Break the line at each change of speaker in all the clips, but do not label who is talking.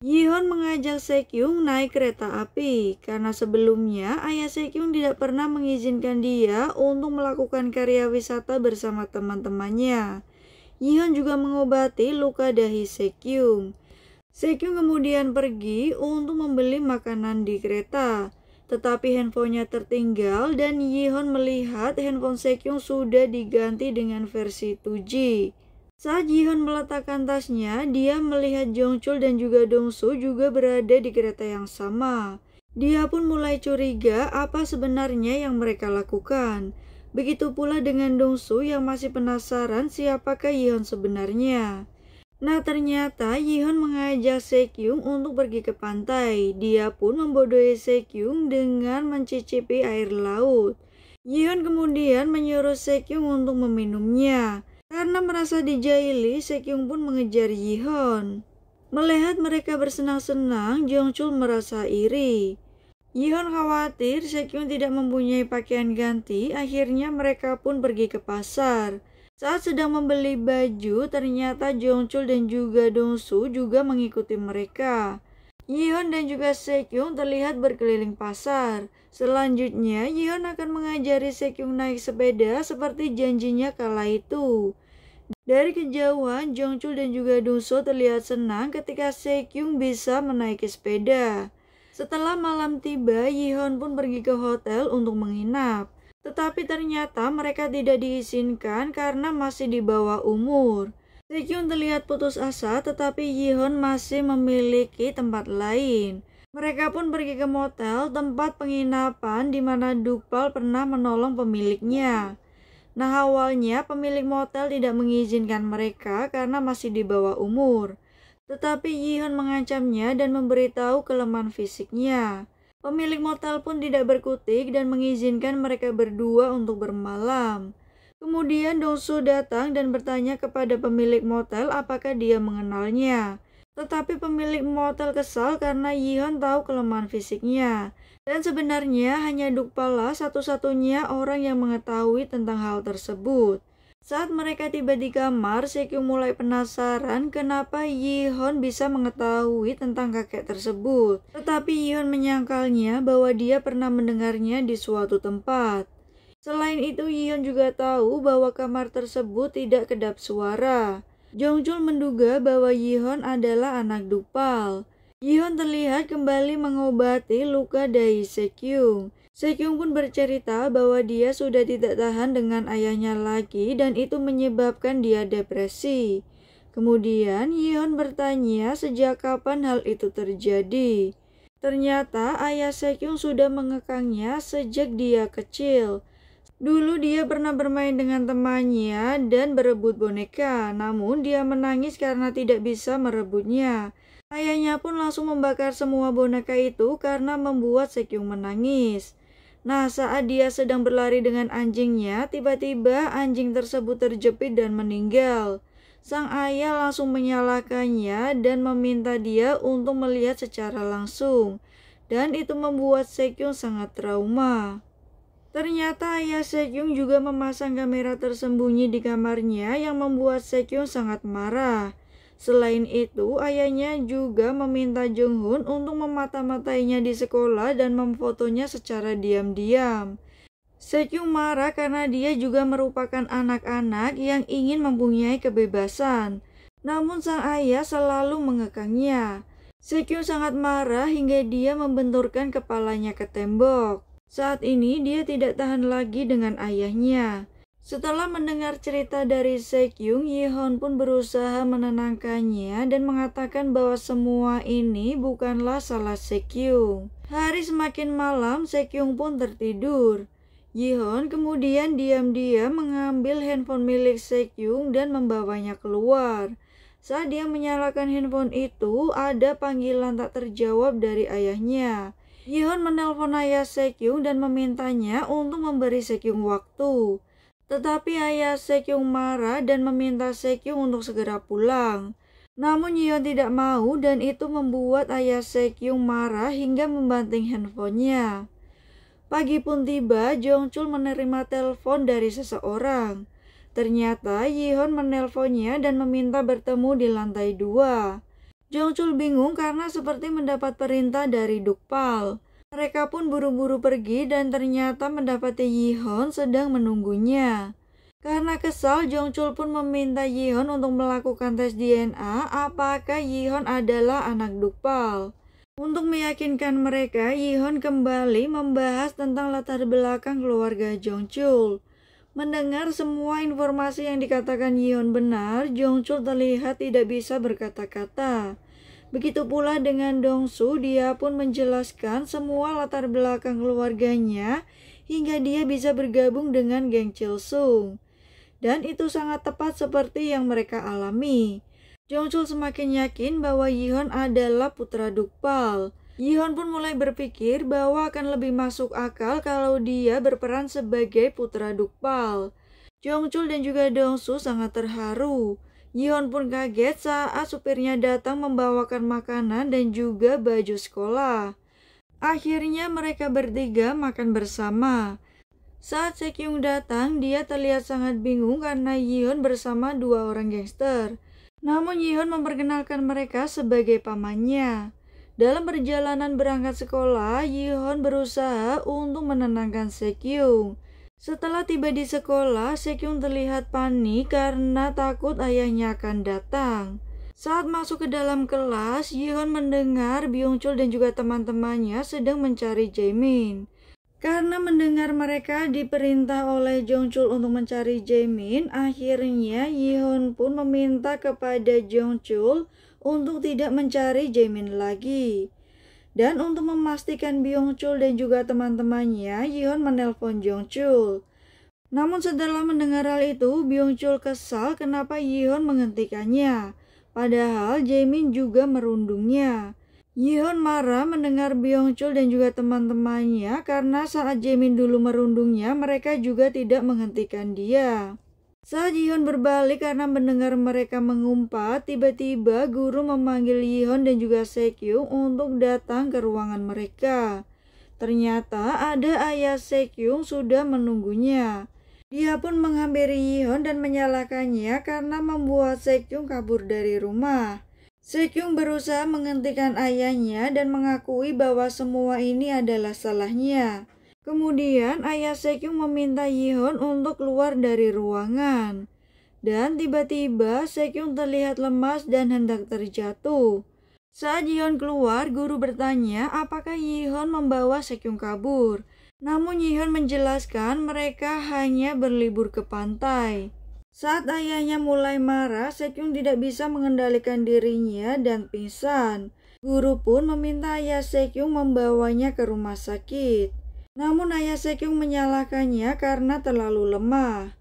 Yihon mengajak Sekyung naik kereta api karena sebelumnya ayah Sekyung tidak pernah mengizinkan dia untuk melakukan karya wisata bersama teman-temannya. Yihon juga mengobati luka dahi Sekyung. Sekyung kemudian pergi untuk membeli makanan di kereta, tetapi handphonenya tertinggal dan Yihon melihat handphone Sekyung sudah diganti dengan versi 2G. Saat Yihon meletakkan tasnya, dia melihat Jongchul dan juga Dongsu juga berada di kereta yang sama. Dia pun mulai curiga apa sebenarnya yang mereka lakukan. Begitu pula dengan Dongsu yang masih penasaran siapakah Yihon sebenarnya. Nah, ternyata Yihon mengajak Sekyung untuk pergi ke pantai. Dia pun membodohi Sekyung dengan mencicipi air laut. Yihon kemudian menyuruh Sekyung untuk meminumnya. Karena merasa dijaili, Sekyung pun mengejar Yihon. Melihat mereka bersenang-senang, Jongchul merasa iri. Yihon khawatir Sekyung tidak mempunyai pakaian ganti, akhirnya mereka pun pergi ke pasar. Saat sedang membeli baju, ternyata Jongchul dan juga Dongsu juga mengikuti mereka. Yihon dan juga Sekyung terlihat berkeliling pasar. Selanjutnya, Yihon akan mengajari Sekyung naik sepeda seperti janjinya kala itu. Dari kejauhan, Jongchul dan juga Dongsu terlihat senang ketika Sekyung bisa menaiki sepeda. Setelah malam tiba, Yihon pun pergi ke hotel untuk menginap. Tetapi ternyata mereka tidak diizinkan karena masih di bawah umur. Sekyung terlihat putus asa, tetapi Yihon masih memiliki tempat lain. Mereka pun pergi ke motel, tempat penginapan di mana Dukpal pernah menolong pemiliknya. Nah, awalnya pemilik motel tidak mengizinkan mereka karena masih di bawah umur. Tetapi Yihon mengancamnya dan memberitahu kelemahan fisiknya. Pemilik motel pun tidak berkutik dan mengizinkan mereka berdua untuk bermalam. Kemudian Dongsu datang dan bertanya kepada pemilik motel apakah dia mengenalnya. Tetapi pemilik motel kesal karena Yihon tahu kelemahan fisiknya. Dan sebenarnya hanya Dukpal lah satu-satunya orang yang mengetahui tentang hal tersebut. Saat mereka tiba di kamar, Sekyung mulai penasaran kenapa Yihon bisa mengetahui tentang kakek tersebut. Tetapi Yihon menyangkalnya bahwa dia pernah mendengarnya di suatu tempat. Selain itu, Yihon juga tahu bahwa kamar tersebut tidak kedap suara. Jongchul menduga bahwa Yihon adalah anak Dukpal. Yihon terlihat kembali mengobati luka dahi Sekyung. Sekyung pun bercerita bahwa dia sudah tidak tahan dengan ayahnya lagi dan itu menyebabkan dia depresi. Kemudian Yihon bertanya sejak kapan hal itu terjadi. Ternyata ayah Sekyung sudah mengekangnya sejak dia kecil. Dulu dia pernah bermain dengan temannya dan berebut boneka, namun dia menangis karena tidak bisa merebutnya. Ayahnya pun langsung membakar semua boneka itu karena membuat Sekyung menangis. Nah, saat dia sedang berlari dengan anjingnya, tiba-tiba anjing tersebut terjepit dan meninggal. Sang ayah langsung menyalahkannya dan meminta dia untuk melihat secara langsung. Dan itu membuat Sekyung sangat trauma. Ternyata ayah Sekyung juga memasang kamera tersembunyi di kamarnya yang membuat Sekyung sangat marah. Selain itu, ayahnya juga meminta Jonghoon untuk memata-matainya di sekolah dan memfotonya secara diam-diam. Sekyung marah karena dia juga merupakan anak-anak yang ingin mempunyai kebebasan. Namun sang ayah selalu mengekangnya. Sekyung sangat marah hingga dia membenturkan kepalanya ke tembok. Saat ini dia tidak tahan lagi dengan ayahnya. Setelah mendengar cerita dari Sekyung, Yihon pun berusaha menenangkannya dan mengatakan bahwa semua ini bukanlah salah Sekyung. Hari semakin malam, Sekyung pun tertidur. Yihon kemudian diam-diam mengambil handphone milik Sekyung dan membawanya keluar. Saat dia menyalakan handphone itu, ada panggilan tak terjawab dari ayahnya. Yihon menelpon ayah Sekyung dan memintanya untuk memberi Sekyung waktu. Tetapi ayah Sekyung marah dan meminta Sekyung untuk segera pulang. Namun Yihon tidak mau dan itu membuat ayah Sekyung marah hingga membanting handphonenya. Pagi pun tiba, Jongchul menerima telepon dari seseorang. Ternyata Yihon menelponnya dan meminta bertemu di lantai 2. Jongchul bingung karena seperti mendapat perintah dari Dukpal. Mereka pun buru-buru pergi dan ternyata mendapati Yihon sedang menunggunya. Karena kesal, Jongchul pun meminta Yihon untuk melakukan tes DNA apakah Yihon adalah anak Dukpal. Untuk meyakinkan mereka, Yihon kembali membahas tentang latar belakang keluarga Jongchul. Mendengar semua informasi yang dikatakan Yihon benar, Jongchul terlihat tidak bisa berkata-kata. Begitu pula dengan Dongsu, dia pun menjelaskan semua latar belakang keluarganya hingga dia bisa bergabung dengan geng Chilsung. Dan itu sangat tepat seperti yang mereka alami. Jongchul semakin yakin bahwa Yihon adalah putra Dukpal. Yihon pun mulai berpikir bahwa akan lebih masuk akal kalau dia berperan sebagai putra Dukpal. Jongchul dan juga Dongsu sangat terharu. Yihon pun kaget saat supirnya datang membawakan makanan dan juga baju sekolah. Akhirnya mereka bertiga makan bersama. Saat Sekyung datang, dia terlihat sangat bingung karena Yihon bersama dua orang gangster. Namun Yihon memperkenalkan mereka sebagai pamannya. Dalam perjalanan berangkat sekolah, Yihon berusaha untuk menenangkan Sekyung. Setelah tiba di sekolah, Sekyung terlihat panik karena takut ayahnya akan datang. Saat masuk ke dalam kelas, Yihon mendengar Byungchul dan juga teman-temannya sedang mencari Jaemin. Karena mendengar mereka diperintah oleh Jongchul untuk mencari Jaemin, akhirnya Yihon pun meminta kepada Jongchul untuk tidak mencari Jaemin lagi. Dan untuk memastikan Byungchul dan juga teman-temannya, Yihon menelpon Jongchul. Namun setelah mendengar hal itu, Byungchul kesal kenapa Yihon menghentikannya. Padahal Jaemin juga merundungnya. Yihon marah mendengar Byungchul dan juga teman-temannya karena saat Jaemin dulu merundungnya, mereka juga tidak menghentikan dia. Saat Yihon berbalik karena mendengar mereka mengumpat, tiba-tiba guru memanggil Yihon dan juga Sekyung untuk datang ke ruangan mereka. Ternyata ada ayah Sekyung sudah menunggunya. Dia pun menghampiri Yihon dan menyalahkannya karena membuat Sekyung kabur dari rumah. Sekyung berusaha menghentikan ayahnya dan mengakui bahwa semua ini adalah salahnya. Kemudian ayah Sekyung meminta Yihon untuk keluar dari ruangan. Dan tiba-tiba Sekyung terlihat lemas dan hendak terjatuh. Saat Yihon keluar, guru bertanya apakah Yihon membawa Sekyung kabur. Namun Yihon menjelaskan mereka hanya berlibur ke pantai. Saat ayahnya mulai marah, Sekyung tidak bisa mengendalikan dirinya dan pingsan. Guru pun meminta ayah Sekyung membawanya ke rumah sakit. Namun ayah Sekyung menyalahkannya karena terlalu lemah.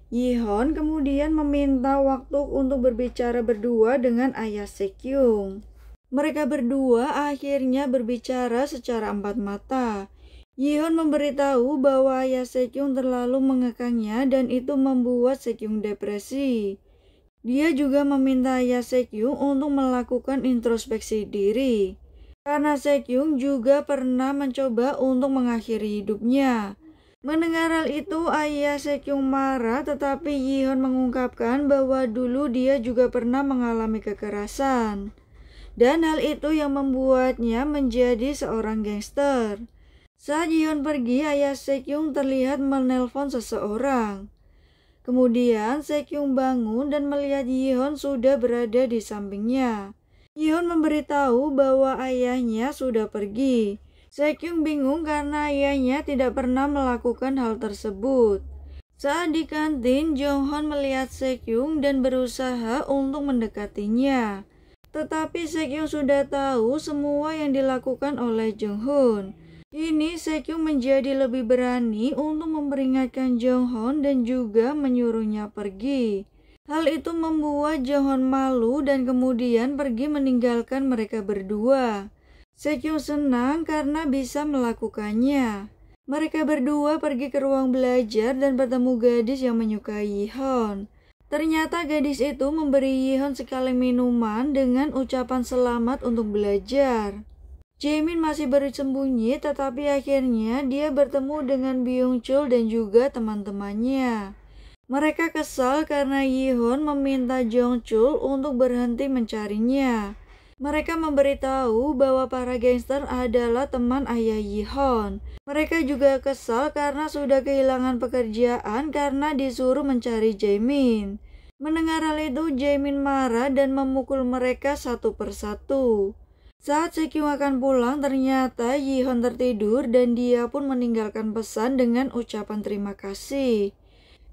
Yihon kemudian meminta waktu untuk berbicara berdua dengan ayah Sekyung. Mereka berdua akhirnya berbicara secara empat mata. Yihon memberitahu bahwa ayah Sekyung terlalu mengekangnya dan itu membuat Sekyung depresi. Dia juga meminta ayah Sekyung untuk melakukan introspeksi diri. Karena Sekyung juga pernah mencoba untuk mengakhiri hidupnya. Mendengar hal itu, ayah Sekyung marah tetapi Yihon mengungkapkan bahwa dulu dia juga pernah mengalami kekerasan. Dan hal itu yang membuatnya menjadi seorang gangster. Saat Yihon pergi, ayah Sekyung terlihat menelpon seseorang. Kemudian Sekyung bangun dan melihat Yihon sudah berada di sampingnya. Yihon memberitahu bahwa ayahnya sudah pergi. Sekyung bingung karena ayahnya tidak pernah melakukan hal tersebut. Saat di kantin, Jonghon melihat Sekyung dan berusaha untuk mendekatinya. Tetapi Sekyung sudah tahu semua yang dilakukan oleh Jonghon. Kini Sekyung menjadi lebih berani untuk memperingatkan Jonghon dan juga menyuruhnya pergi. Hal itu membuat Jonghon malu dan kemudian pergi meninggalkan mereka berdua. Sekyung senang karena bisa melakukannya. Mereka berdua pergi ke ruang belajar dan bertemu gadis yang menyukai Yihon. Ternyata gadis itu memberi Yihon sekali minuman dengan ucapan selamat untuk belajar. Jaemin masih bersembunyi tetapi akhirnya dia bertemu dengan Byungchul dan juga teman-temannya. Mereka kesal karena Yihon meminta Jongchul untuk berhenti mencarinya. Mereka memberitahu bahwa para gangster adalah teman ayah Yi-hon. Mereka juga kesal karena sudah kehilangan pekerjaan karena disuruh mencari Jaemin. Mendengar hal itu, Jaemin marah dan memukul mereka satu persatu. Saat Se-kyung akan pulang, ternyata Yi-hon tertidur dan dia pun meninggalkan pesan dengan ucapan terima kasih.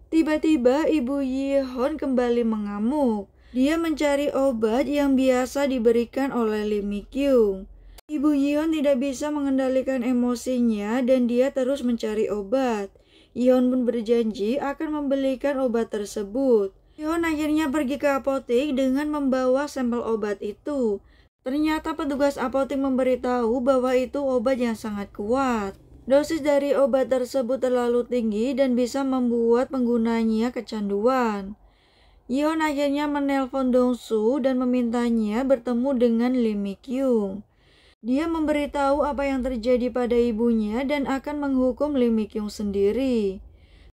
Tiba-tiba ibu Yi-hon kembali mengamuk. Dia mencari obat yang biasa diberikan oleh Lee Mi-kyung. Ibu Yi-hon tidak bisa mengendalikan emosinya dan dia terus mencari obat. Yi-hon pun berjanji akan membelikan obat tersebut. Yi-hon akhirnya pergi ke apotek dengan membawa sampel obat itu. Ternyata petugas apotek memberitahu bahwa itu obat yang sangat kuat. Dosis dari obat tersebut terlalu tinggi dan bisa membuat penggunanya kecanduan. Yi-hon akhirnya menelpon Dong-su dan memintanya bertemu dengan Lee Mi-kyung. Dia memberitahu apa yang terjadi pada ibunya dan akan menghukum Lee Mi-kyung sendiri.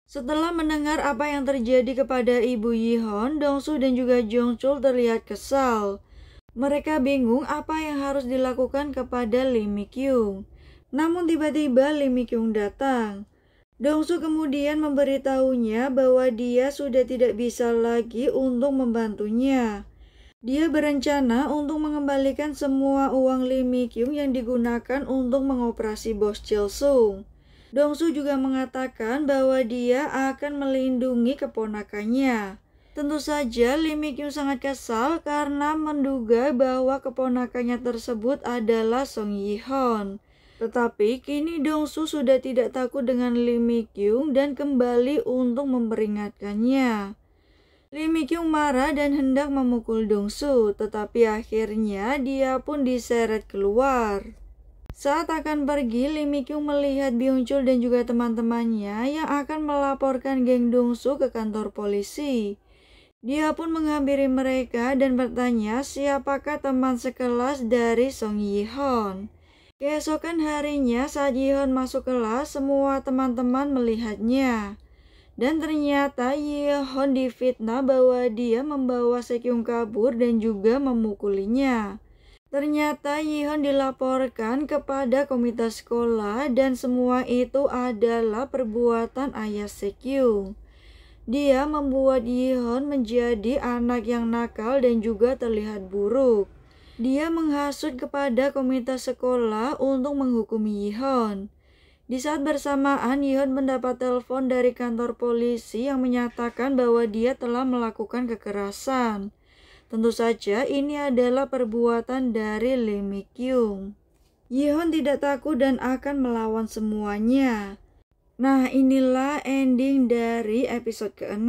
Setelah mendengar apa yang terjadi kepada ibu Yi-hon, Dong-su dan juga Jong-chul terlihat kesal. Mereka bingung apa yang harus dilakukan kepada Lee Mi-kyung. Namun tiba-tiba Lee Mi-kyung datang. Dong-su kemudian memberitahunya bahwa dia sudah tidak bisa lagi untuk membantunya. Dia berencana untuk mengembalikan semua uang Lee Mi-kyung yang digunakan untuk mengoperasi bos Chil-sung. Dong-su juga mengatakan bahwa dia akan melindungi keponakannya. Tentu saja Lee Mi-kyung sangat kesal karena menduga bahwa keponakannya tersebut adalah Song Yi-hon. Tetapi kini Dong-su sudah tidak takut dengan Lee Mi-kyung dan kembali untuk memperingatkannya. Lee Mi-kyung marah dan hendak memukul Dong-su, tetapi akhirnya dia pun diseret keluar. Saat akan pergi, Lee Mi-kyung melihat Byung-chul dan juga teman-temannya yang akan melaporkan geng Dong-su ke kantor polisi. Dia pun menghampiri mereka dan bertanya siapakah teman sekelas dari Song Yi-hon. Keesokan harinya saat Yi-hon masuk kelas, semua teman-teman melihatnya. Dan ternyata Yi-hon difitnah bahwa dia membawa Se-kyung kabur dan juga memukulinya. Ternyata Yi-hon dilaporkan kepada komite sekolah dan semua itu adalah perbuatan ayah Se-kyung. Dia membuat Yi-hon menjadi anak yang nakal dan juga terlihat buruk. Dia menghasut kepada komite sekolah untuk menghukum Yi-hon. Di saat bersamaan, Yi-hon mendapat telepon dari kantor polisi yang menyatakan bahwa dia telah melakukan kekerasan. Tentu saja ini adalah perbuatan dari Lee Mi-kyung. Yi-hon tidak takut dan akan melawan semuanya. Nah, inilah ending dari episode ke-6.